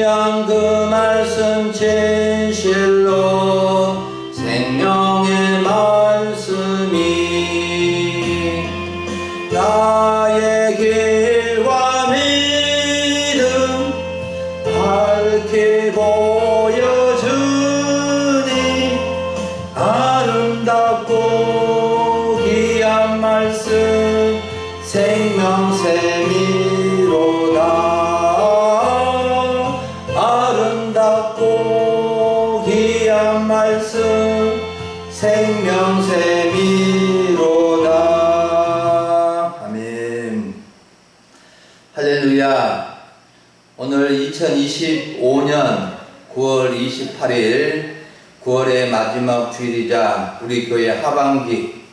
귀한 그 말씀 진실로 생명의 말씀이 나의 길과 믿음 밝게 보여주니 아름답고 귀한 말씀 생명샘이로다. 아름답고 귀한 말씀 생명샘이로다. 아멘. 할렐루야. 오늘 2025년 9월 28일 9월의 마지막 주일이자 우리 교회 하반기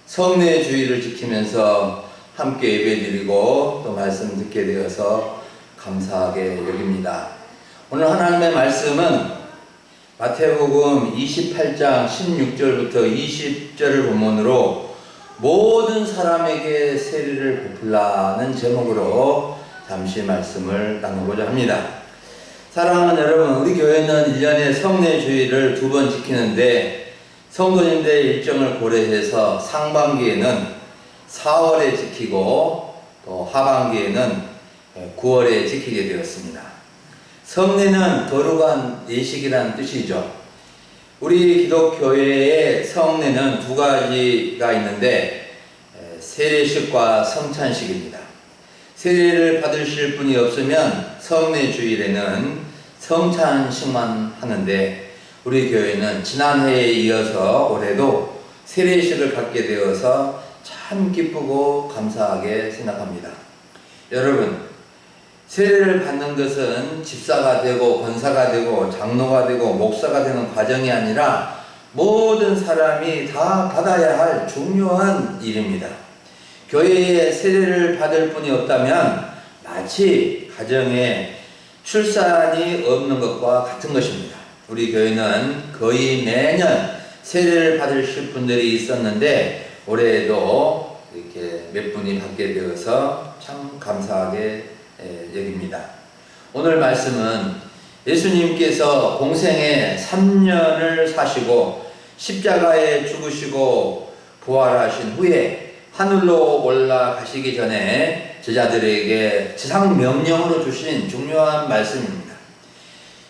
성례 주일을 지키면서 함께 예배드리고 또 말씀 듣게 되어서 감사하게 여깁니다. 오늘 하나님의 말씀은 마태복음 28장 16절부터 20절을 본문으로 모든 사람에게 세례를 베풀라는 제목으로 잠시 말씀을 나누고자 합니다. 사랑하는 여러분, 우리 교회는 1년에 성례 주일을 2번 지키는데 성도님들의 일정을 고려해서 상반기에는 4월에 지키고 또 하반기에는 9월에 지키게 되었습니다. 성례는 거룩한 예식이라는 뜻이죠. 우리 기독교회의 성례는 두 가지가 있는데 세례식과 성찬식입니다. 세례를 받으실 분이 없으면 성례 주일에는 성찬식만 하는데 우리 교회는 지난해에 이어서 올해도 세례식을 갖게 되어서 참 기쁘고 감사하게 생각합니다. 여러분, 세례를 받는 것은 집사가 되고 권사가 되고 장로가 되고 목사가 되는 과정이 아니라 모든 사람이 다 받아야 할 중요한 일입니다. 교회에 세례를 받을 분이 없다면 마치 가정에 출산이 없는 것과 같은 것입니다. 우리 교회는 거의 매년 세례를 받으실 분들이 있었는데 올해에도 이렇게 몇 분이 받게 되어서 참 감사하게 여깁니다. 오늘 말씀은 예수님께서 공생애 3년을 사시고 십자가에 죽으시고 부활하신 후에 하늘로 올라가시기 전에 제자들에게 지상명령으로 주신 중요한 말씀입니다.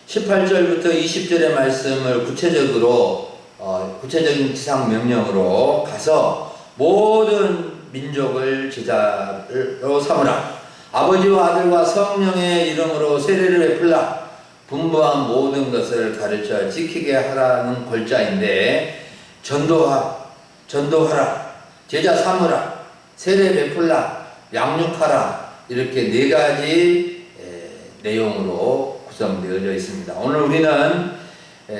18절부터 20절의 말씀을 구체적인 지상명령으로 가서 모든 민족을 제자로 삼으라. 아버지와 아들과 성령의 이름으로 세례를 베풀라. 분부한 모든 것을 가르쳐 지키게 하라는 골자인데 전도하라. 제자 삼으라, 세례 베풀라, 양육하라, 이렇게 네 가지 내용으로 구성되어져 있습니다. 오늘 우리는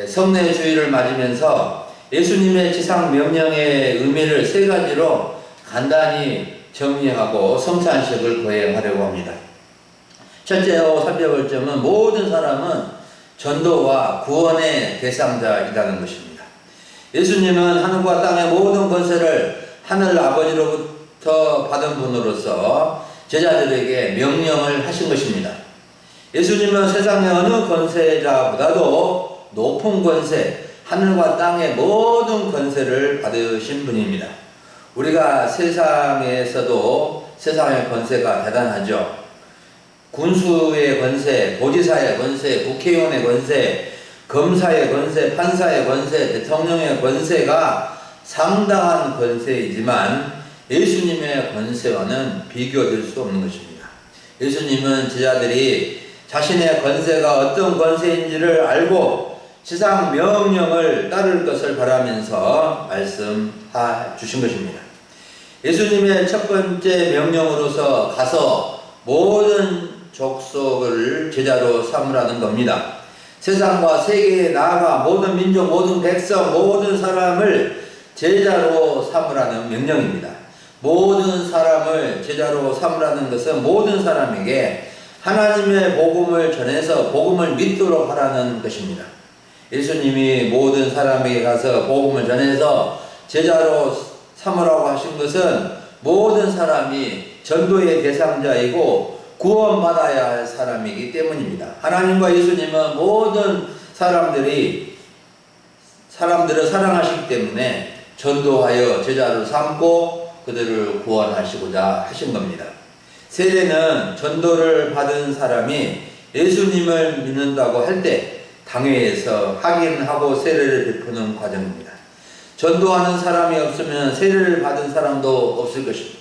성례 주일을 맞으면서 예수님의 지상 명령의 의미를 세 가지로 간단히 정리하고 성찬식을 거행하려고 합니다. 첫째로 살펴볼 점은 모든 사람은 전도와 구원의 대상자이라는 것입니다. 예수님은 하늘과 땅의 모든 권세를 하늘 아버지로부터 받은 분으로서 제자들에게 명령을 하신 것입니다. 예수님은 세상의 어느 권세자보다도 높은 권세, 하늘과 땅의 모든 권세를 받으신 분입니다. 우리가 세상에서도 세상의 권세가 대단하죠. 군수의 권세, 도지사의 권세, 국회의원의 권세, 검사의 권세, 판사의 권세, 대통령의 권세가 상당한 권세이지만 예수님의 권세와는 비교될 수 없는 것입니다. 예수님은 제자들이 자신의 권세가 어떤 권세인지를 알고 지상 명령을 따를 것을 바라면서 말씀해 주신 것입니다. 예수님의 첫 번째 명령으로서 가서 모든 족속을 제자로 삼으라는 겁니다. 세상과 세계에 나아가 모든 민족, 모든 백성, 모든 사람을 제자로 삼으라는 명령입니다. 모든 사람을 제자로 삼으라는 것은 모든 사람에게 하나님의 복음을 전해서 복음을 믿도록 하라는 것입니다. 예수님이 모든 사람에게 가서 복음을 전해서 제자로 삼으라고 하신 것은 모든 사람이 전도의 대상자이고 구원받아야 할 사람이기 때문입니다. 하나님과 예수님은 모든 사람들을 사랑하시기 때문에 전도하여 제자로 삼고 그들을 구원하시고자 하신 겁니다. 세례는 전도를 받은 사람이 예수님을 믿는다고 할 때 당회에서 확인하고 세례를 베푸는 과정입니다. 전도하는 사람이 없으면 세례를 받은 사람도 없을 것입니다.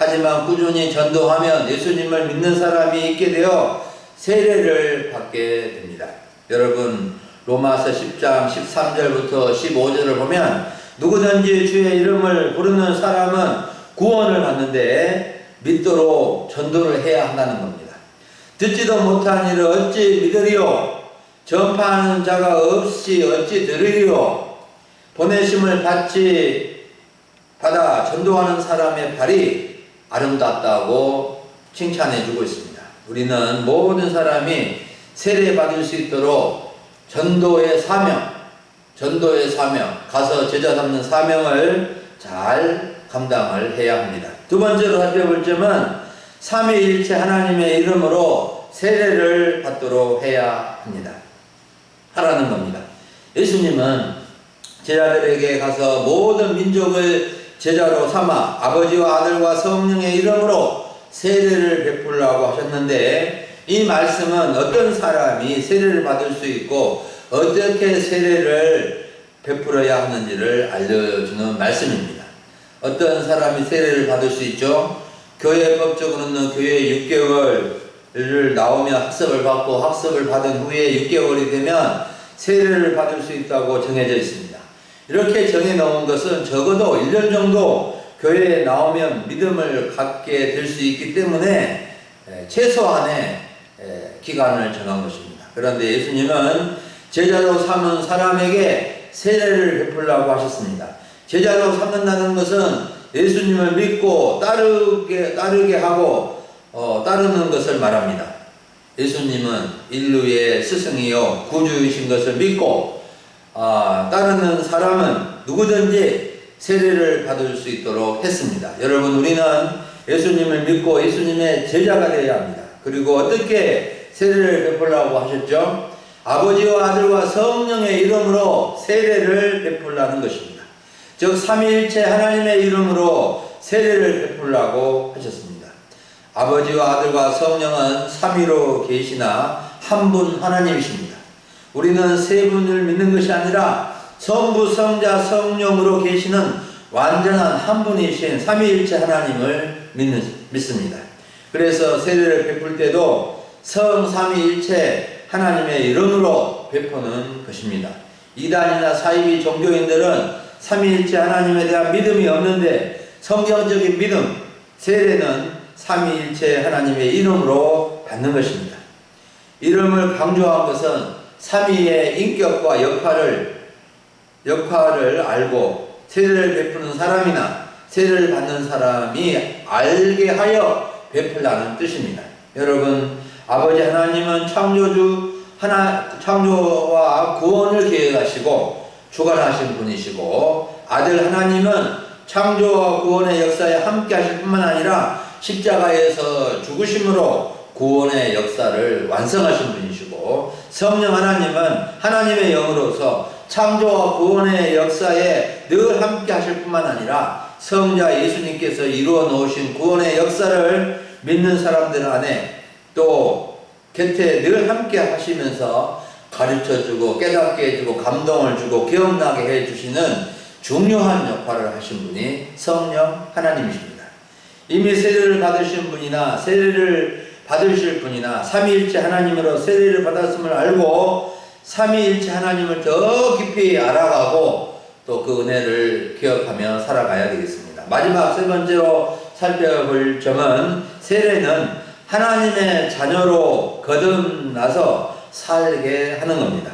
하지만 꾸준히 전도하면 예수님을 믿는 사람이 있게 되어 세례를 받게 됩니다. 여러분, 로마서 10장 13절부터 15절을 보면 누구든지 주의 이름을 부르는 사람은 구원을 받는데 믿도록 전도를 해야 한다는 겁니다. 듣지도 못한 이를 어찌 믿으리요? 전파하는 자가 없이 어찌 들으리요? 보내심을 받아 전도하는 사람의 발이 아름답다고 칭찬해 주고 있습니다. 우리는 모든 사람이 세례받을 수 있도록 전도의 사명, 가서 제자 삼는 사명을 잘 감당을 해야 합니다. 두 번째로 살펴볼 점은 삼위일체 하나님의 이름으로 세례를 받도록 해야 합니다. 하라는 겁니다. 예수님은 제자들에게 가서 모든 민족을 제자로 삼아 아버지와 아들과 성령의 이름으로 세례를 베풀라고 하셨는데, 이 말씀은 어떤 사람이 세례를 받을 수 있고 어떻게 세례를 베풀어야 하는지를 알려주는 말씀입니다. 어떤 사람이 세례를 받을 수 있죠? 교회법적으로는 교회 6개월을 나오며 학습을 받고 학습을 받은 후에 6개월이 되면 세례를 받을 수 있다고 정해져 있습니다. 이렇게 정해놓은 것은 적어도 1년 정도 교회에 나오면 믿음을 갖게 될 수 있기 때문에 최소한의 기간을 정한 것입니다. 그런데 예수님은 제자로 삼은 사람에게 세례를 베풀라고 하셨습니다. 제자로 삼는다는 것은 예수님을 믿고 따르게 하고 따르는 것을 말합니다. 예수님은 인류의 스승이요 구주이신 것을 믿고 따르는 사람은 누구든지 세례를 받을 수 있도록 했습니다. 여러분, 우리는 예수님을 믿고 예수님의 제자가 되어야 합니다. 그리고 어떻게 세례를 베풀라고 하셨죠? 아버지와 아들과 성령의 이름으로 세례를 베풀라는 것입니다. 즉 삼위일체 하나님의 이름으로 세례를 베풀라고 하셨습니다. 아버지와 아들과 성령은 삼위로 계시나 한 분 하나님이십니다. 우리는 세 분을 믿는 것이 아니라 성부, 성자, 성령으로 계시는 완전한 한 분이신 삼위일체 하나님을 믿습니다. 그래서 세례를 베풀 때도 성삼위일체 하나님의 이름으로 베푸는 것입니다. 이단이나 사이비 종교인들은 삼위일체 하나님에 대한 믿음이 없는데 성경적인 믿음, 세례는 삼위일체 하나님의 이름으로 받는 것입니다. 이름을 강조한 것은 삼위의 인격과 역할을 알고 세례를 베푸는 사람이나 세례를 받는 사람이 알게 하여 베풀라는 뜻입니다. 여러분, 아버지 하나님은 창조와 구원을 계획하시고 주관하신 분이시고, 아들 하나님은 창조와 구원의 역사에 함께 하실 뿐만 아니라 십자가에서 죽으심으로 구원의 역사를 완성하신 분이시고, 성령 하나님은 하나님의 영으로서 창조와 구원의 역사에 늘 함께 하실 뿐만 아니라 성자 예수님께서 이루어 놓으신 구원의 역사를 믿는 사람들 안에 또 곁에 늘 함께 하시면서 가르쳐주고 깨닫게 해주고 감동을 주고 기억나게 해주시는 중요한 역할을 하신 분이 성령 하나님이십니다. 이미 세례를 받으신 분이나 세례를 받으실 분이나 삼위일체 하나님으로 세례를 받았음을 알고 삼위일체 하나님을 더 깊이 알아가고 또 그 은혜를 기억하며 살아가야 되겠습니다. 마지막 세 번째로 살펴볼 점은 세례는 하나님의 자녀로 거듭나서 살게 하는 겁니다.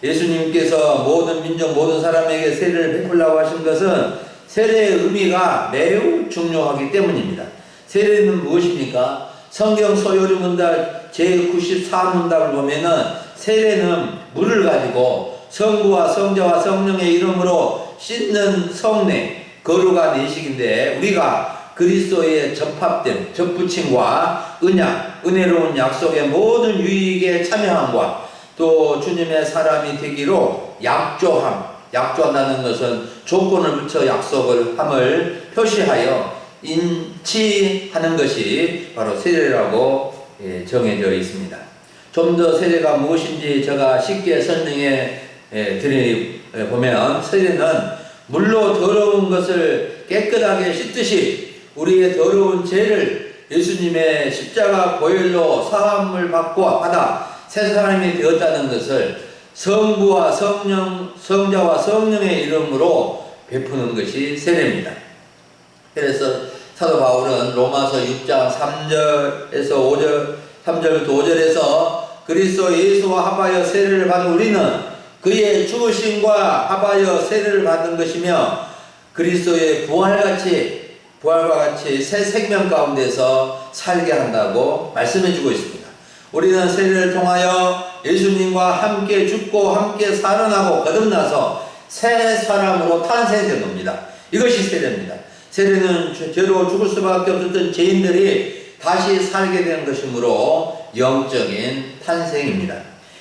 예수님께서 모든 민족 모든 사람에게 세례를 베풀라고 하신 것은 세례의 의미가 매우 중요하기 때문입니다. 세례는 무엇입니까? 성경 소요리 문답 제94문답을 보면은 세례는 물을 가지고 성부와 성자와 성령의 이름으로 씻는 성례, 거룩한 예식인데, 우리가 그리스도의 접합됨, 접붙임과 은약, 은혜로운 약속의 모든 유익에 참여함과 또 주님의 사람이 되기로 약조한다는 것은 조건을 붙여 약속을 함을 표시하여 인치하는 것이 바로 세례라고 정해져 있습니다. 좀 더 세례가 무엇인지 제가 쉽게 설명해 드리보면, 세례는 물로 더러운 것을 깨끗하게 씻듯이 우리의 더러운 죄를 예수님의 십자가 보혈로 사함을 받아 새 사람이 되었다는 것을 성부와 성자와 성령의 이름으로 베푸는 것이 세례입니다. 그래서 사도 바울은 로마서 6장 3절부터 5절에서 그리스도 예수와 합하여 세례를 받은 우리는 그의 죽으심과 합하여 세례를 받은 것이며 그리스도의 부활과 같이 새 생명 가운데서 살게 한다고 말씀해 주고 있습니다. 우리는 세례를 통하여 예수님과 함께 죽고 함께 살아나고 거듭나서 새 사람으로 탄생된 겁니다. 이것이 세례입니다. 세례는 죄로 죽을 수밖에 없었던 죄인들이 다시 살게 된 것이므로 영적인 탄생입니다.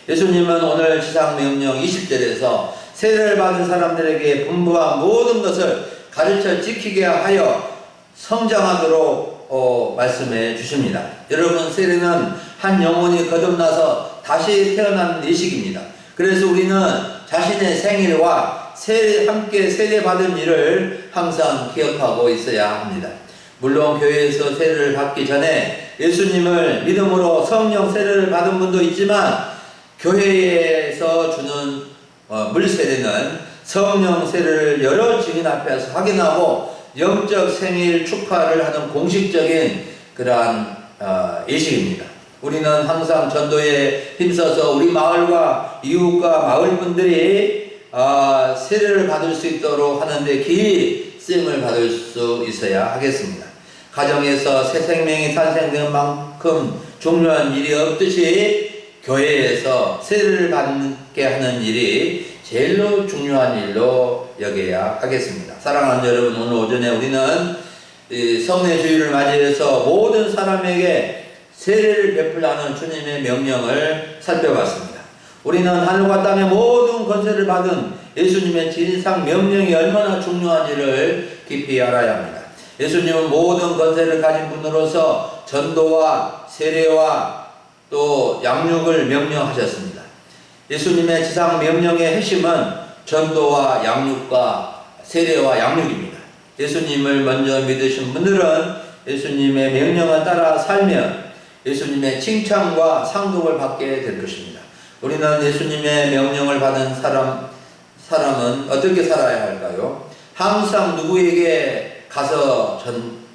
예수님은 오늘 지상명령 20절에서 세례를 받은 사람들에게 분부한 모든 것을 가르쳐 지키게 하여 성장하도록 말씀해 주십니다. 여러분, 세례는 한 영혼이 거듭나서 다시 태어난 예식입니다. 그래서 우리는 자신의 생일과 함께 세례받은 일을 항상 기억하고 있어야 합니다. 물론 교회에서 세례를 받기 전에 예수님을 믿음으로 성령 세례를 받은 분도 있지만, 교회에서 주는 물세례는 성령 세례를 여러 증인 앞에서 확인하고 영적 생일 축하를 하는 공식적인 그러한 예식입니다. 우리는 항상 전도에 힘써서 우리 마을과 이웃과 마을 분들이 세례를 받을 수 있도록 하는데 기히 쓰임을 받을 수 있어야 하겠습니다. 가정에서 새 생명이 탄생된 만큼 중요한 일이 없듯이 교회에서 세례를 받게 하는 일이 제일로 중요한 일로 여겨야 하겠습니다. 사랑하는 여러분, 오늘 오전에 우리는 성례 주일을 맞이해서 모든 사람에게 세례를 베풀라는 주님의 명령을 살펴봤습니다. 우리는 하늘과 땅의 모든 권세를 받은 예수님의 진상 명령이 얼마나 중요한지를 깊이 알아야 합니다. 예수님은 모든 권세를 가진 분으로서 전도와 세례와 또 양육을 명령하셨습니다. 예수님의 지상 명령의 핵심은 전도와 양육과 세례와 양육입니다. 예수님을 먼저 믿으신 분들은 예수님의 명령을 따라 살면 예수님의 칭찬과 상급을 받게 될 것입니다. 우리는 예수님의 명령을 받은 사람은 어떻게 살아야 할까요? 항상 누구에게 가서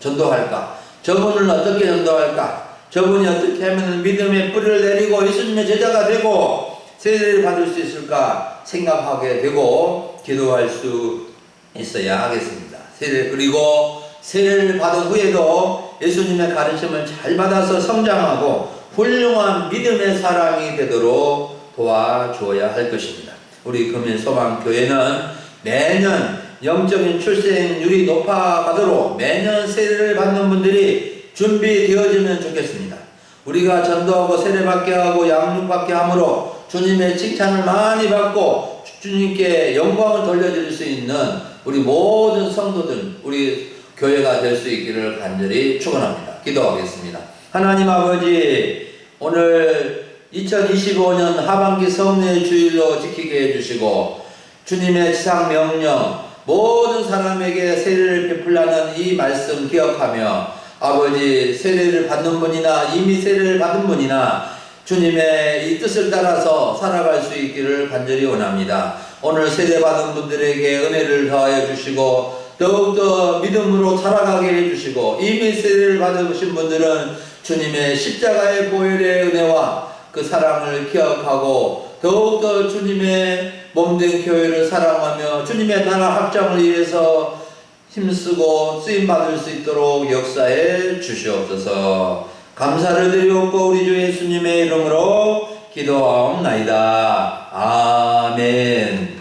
전도할까? 저분을 어떻게 전도할까? 저분이 어떻게 하면 믿음의 뿌리를 내리고 예수님의 제자가 되고 세례를 받을 수 있을까 생각하게 되고 기도할 수 있어야 하겠습니다. 그리고 세례를 받은 후에도 예수님의 가르침을 잘 받아서 성장하고 훌륭한 믿음의 사람이 되도록 도와주어야 할 것입니다. 우리 금일소망교회는 매년 영적인 출생률이 높아가도록 매년 세례를 받는 분들이 준비되어지면 좋겠습니다. 우리가 전도하고 세례받게 하고 양육받게 함으로 주님의 칭찬을 많이 받고 주님께 영광을 돌려드릴 수 있는 우리 모든 성도들, 우리 교회가 될 수 있기를 간절히 축원합니다. 기도하겠습니다. 하나님 아버지, 오늘 2025년 하반기 성례 주일로 지키게 해주시고 주님의 지상 명령 모든 사람에게 세례를 베풀라는 이 말씀 기억하며 아버지, 세례를 받는 분이나 이미 세례를 받은 분이나 주님의 이 뜻을 따라서 살아갈 수 있기를 간절히 원합니다. 오늘 세례받은 분들에게 은혜를 더하여 주시고 더욱더 믿음으로 살아가게 해주시고 이미 세례를 받으신 분들은 주님의 십자가의 보혈의 은혜와 그 사랑을 기억하고 더욱더 주님의 몸된 교회를 사랑하며 주님의 나라 확장을 위해서 힘쓰고 쓰임받을 수 있도록 역사해 주시옵소서. 감사를 드리옵고 우리 주 예수님의 이름으로 기도하옵나이다. 아멘.